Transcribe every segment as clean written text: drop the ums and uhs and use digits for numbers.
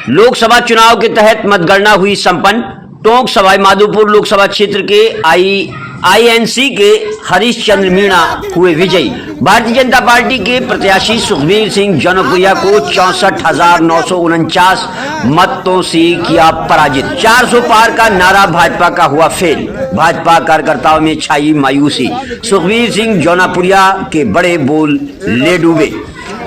लोकसभा चुनाव के तहत मतगणना हुई संपन्न। टोंक सवाई माधोपुर लोकसभा क्षेत्र के आईएनसी के हरीश चंद्र मीणा हुए विजयी। भारतीय जनता पार्टी के प्रत्याशी सुखबीर सिंह जौनपुरिया को 64,949 मतों से किया पराजित। 400 पार का नारा भाजपा का हुआ फेल। भाजपा कार्यकर्ताओं में छाई मायूसी। सुखबीर सिंह जौनपुरिया के बड़े बोल ले डूबे।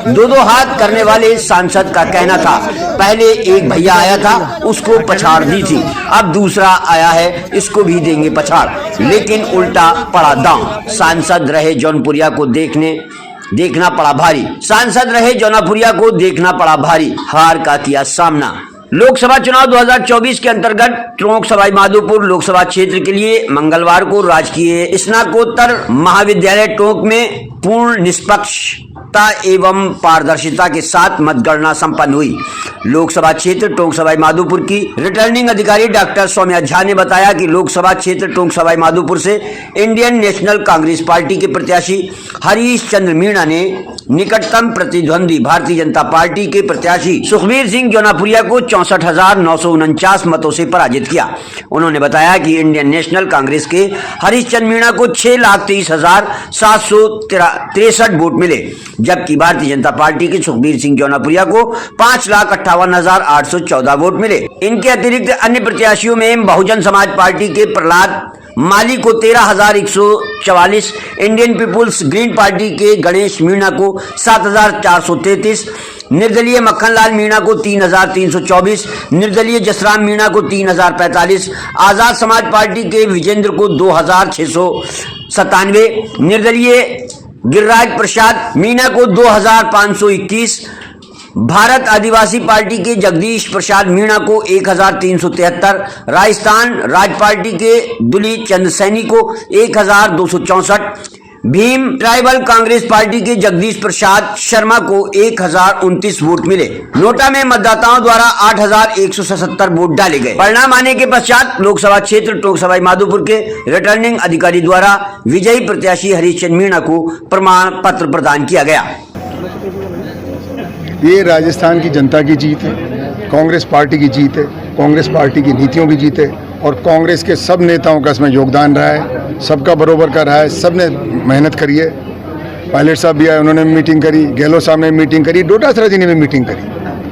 दो हाथ करने वाले सांसद का कहना था, पहले एक भैया आया था उसको पछाड़ दी थी, अब दूसरा आया है इसको भी देंगे पछाड़, लेकिन उल्टा पड़ा दांव। सांसद रहे जौनपुरिया को देखना पड़ा भारी। सांसद रहे जौनपुरिया को देखना पड़ा भारी। हार का किया सामना। लोकसभा चुनाव 2024 के अंतर्गत टोंक सवाई माधोपुर लोकसभा क्षेत्र के लिए मंगलवार को राजकीय स्नातकोत्तर महाविद्यालय टोंक में पूर्ण निष्पक्षता एवं पारदर्शिता के साथ मतगणना संपन्न हुई। लोकसभा क्षेत्र टोंक सवाई माधोपुर की रिटर्निंग अधिकारी डॉक्टर सौम्या झा ने बताया कि लोकसभा क्षेत्र टोंक सवाई माधोपुर से इंडियन नेशनल कांग्रेस पार्टी के प्रत्याशी हरीश चंद्र मीणा ने निकटतम प्रतिद्वंदी भारतीय जनता पार्टी के प्रत्याशी सुखबीर सिंह जौनपुरिया को 64,949 मतों से पराजित किया। उन्होंने बताया कि इंडियन नेशनल कांग्रेस के हरीश चंद्र मीणा को 6,23,763 वोट मिले, जबकि भारतीय जनता पार्टी के सुखबीर सिंह जौनपुरिया को 5,58,814 वोट मिले। इनके अतिरिक्त अन्य प्रत्याशियों में बहुजन समाज पार्टी के प्रहलाद माली को 13,144, इंडियन पीपुल्स ग्रीन पार्टी के गणेश मीणा को 7,433, निर्दलीय मक्खनलाल मीणा को 3,324, निर्दलीय जसराम मीणा को 3,045, आजाद समाज पार्टी के विजेंद्र को 2,697, निर्दलीय गिरिराज प्रसाद मीणा को 2,521, भारत आदिवासी पार्टी के जगदीश प्रसाद मीणा को 1,373, राजस्थान राज पार्टी के दुली चंद सैनी को 1,264, भीम ट्राइबल कांग्रेस पार्टी के जगदीश प्रसाद शर्मा को 1,029 वोट मिले। नोटा में मतदाताओं द्वारा 8,177 वोट डाले गए। परिणाम आने के पश्चात लोकसभा क्षेत्र टोंक सवाई माधोपुर के रिटर्निंग अधिकारी द्वारा विजयी प्रत्याशी हरीश चंद्र मीणा को प्रमाण पत्र प्रदान किया गया। ये राजस्थान की जनता की जीत है, कांग्रेस पार्टी की जीत है, कांग्रेस पार्टी की नीतियों की जीत है और कांग्रेस के सब नेताओं का इसमें योगदान रहा है, सबका बरोबर का रहा है, सब ने मेहनत करी है। पायलट साहब भी आए, उन्होंने मीटिंग करी, गहलोत साहब ने मीटिंग करी, डोटासरा जी ने भी मीटिंग करी,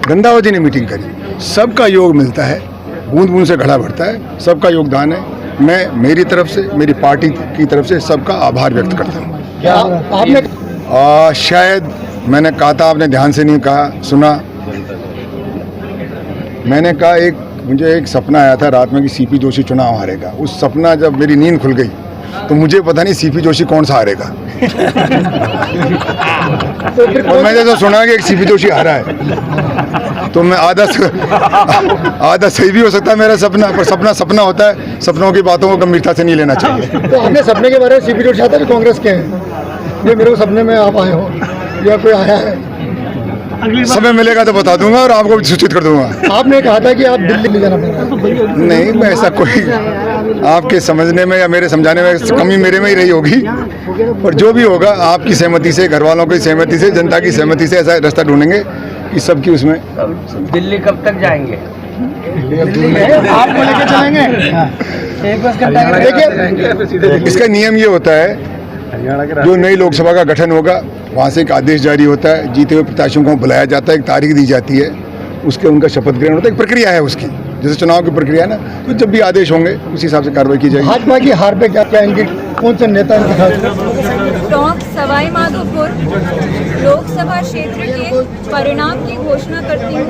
रंधावा जी ने मीटिंग करी। सबका योग मिलता है, बूंद बूंद से घड़ा भरता है, सबका योगदान है। मैं मेरी तरफ से, मेरी पार्टी की तरफ से सबका आभार व्यक्त करता हूँ। क्या आपने शायद मैंने कहा था, आपने ध्यान से नहीं कहा, सुना। मैंने कहा मुझे एक सपना आया था रात में कि सीपी जोशी चुनाव हारेगा। उस सपना जब मेरी नींद खुल गई तो मुझे पता नहीं सीपी जोशी कौन सा हारेगा। और मैंने तो सुना कि एक सीपी जोशी हारा है, तो मैं आधा सही भी हो सकता है मेरा सपना, पर सपना सपना होता है। सपनों की बातों को गंभीरता से नहीं लेना चाहिए। तो आपने सपने के बारे में सीपी जोशी आता है कांग्रेस के हैं, ये मेरे को सपने में आप आए हो या कोई आया है? समय मिलेगा तो बता दूंगा और आपको सूचित कर दूंगा। आपने कहा था कि आप दिल्ली ले जाना पड़ेगा। नहीं, मैं ऐसा कोई आपके समझने में या मेरे समझाने में कमी मेरे में ही रही होगी, और जो भी होगा आपकी सहमति से, घर वालों की सहमति से, जनता की सहमति से ऐसा रास्ता ढूंढेंगे कि सबकी उसमें। दिल्ली कब तक जाएंगे? आपको लेके चलेंगे। देखिए, इसका नियम ये होता है, जो नई लोकसभा का गठन होगा वहाँ से एक आदेश जारी होता है, जीते हुए प्रत्याशियों को बुलाया जाता है, एक तारीख दी जाती है, उसके उनका शपथ ग्रहण होता है, एक प्रक्रिया है उसकी, जैसे चुनाव की प्रक्रिया है ना। तो जब भी आदेश होंगे उसी हिसाब से कार्रवाई की जाएगी। भाजपा की हार पे क्या कहेंगे, कौन से नेता टोंक सवाई माधोपुर लोकसभा क्षेत्र के परिणाम की घोषणा करती हूँ।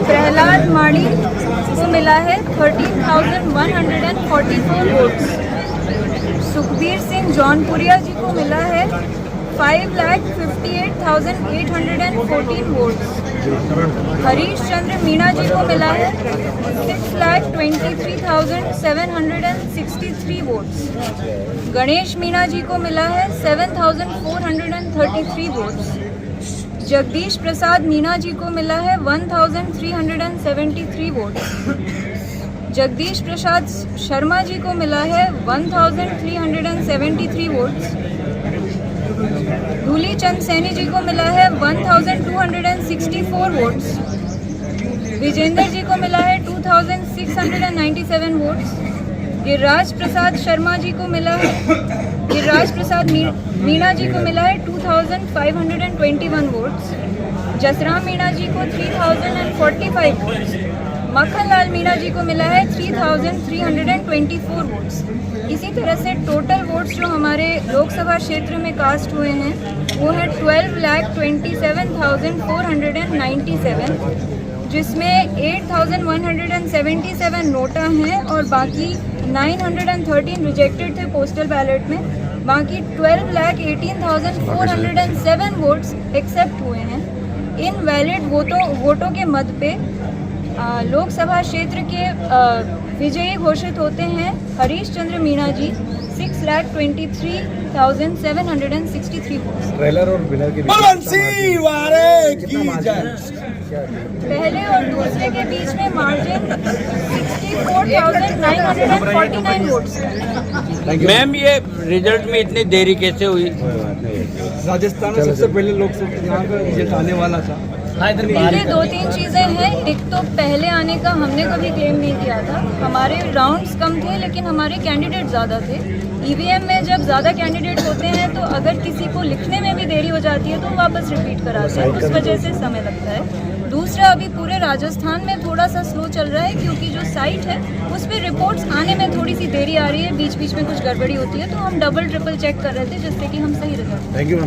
प्रहलाद माड़ी को मिला है 13,144 वोट्स। सुखबीर सिंह जौनपुरिया जी को मिला है 5,58,814 वोट्स। हरीश चंद्र मीणा जी को मिला है 6,23,763 वोट्स। गणेश मीणा जी को मिला है 7,433 वोट्स। जगदीश प्रसाद मीणा जी को मिला है 1,373 वोट्स। जगदीश प्रसाद शर्मा जी को मिला है 1,373 वोट्स। धूली चंद सैनी जी को मिला है 1,264 वोट्स। विजेंद्र जी को मिला है 2697 वोट्स। गिरिराज प्रसाद शर्मा जी को मिला है, गिरिराज प्रसाद मीणा जी को मिला है 2521 वोट्स। जसराम मीणा जी को 3045 वोट्स। मक्खनलाल मीणा जी को मिला है 3324 वोट्स। इसी तरह से टोटल वोट्स जो हमारे लोकसभा क्षेत्र में कास्ट हुए हैं वो है 12,27,497, जिसमें 8,177 नोटा हैं और बाकी 913 रिजेक्टेड थे पोस्टल बैलेट में। बाकी 12,18,407 वोट्स एक्सेप्ट हुए हैं। इन वैलिड वोटों के मद पे लोकसभा क्षेत्र के विजयी घोषित होते हैं हरीश चंद्र मीणा जी 6,23,763 वोट्स। ट्रेलर और विनर के पहले और दूसरे के बीच में मार्जिन 64,949 वोट्स है। मैम, ये रिजल्ट में इतनी देरी कैसे हुई? राजस्थान में सबसे पहले लोकसभा यहाँ का रिजल्ट आने वाला था। ये 2-3 चीज़ें हैं। एक तो पहले आने का हमने कभी क्लेम नहीं किया था। हमारे राउंड्स कम थे लेकिन हमारे कैंडिडेट ज़्यादा थे। ईवीएम में जब ज़्यादा कैंडिडेट होते हैं तो अगर किसी को लिखने में भी देरी हो जाती है तो वापस रिपीट कराते हैं, उस वजह से समय लगता है। दूसरा, अभी पूरे राजस्थान में थोड़ा सा स्लो चल रहा है क्योंकि जो साइट है उस पर रिपोर्ट्स आने में थोड़ी सी देरी आ रही है, बीच बीच में कुछ गड़बड़ी होती है, तो हम डबल ट्रिपल चेक कर रहे थे जिससे कि हम सही रिजल्ट। Thank you.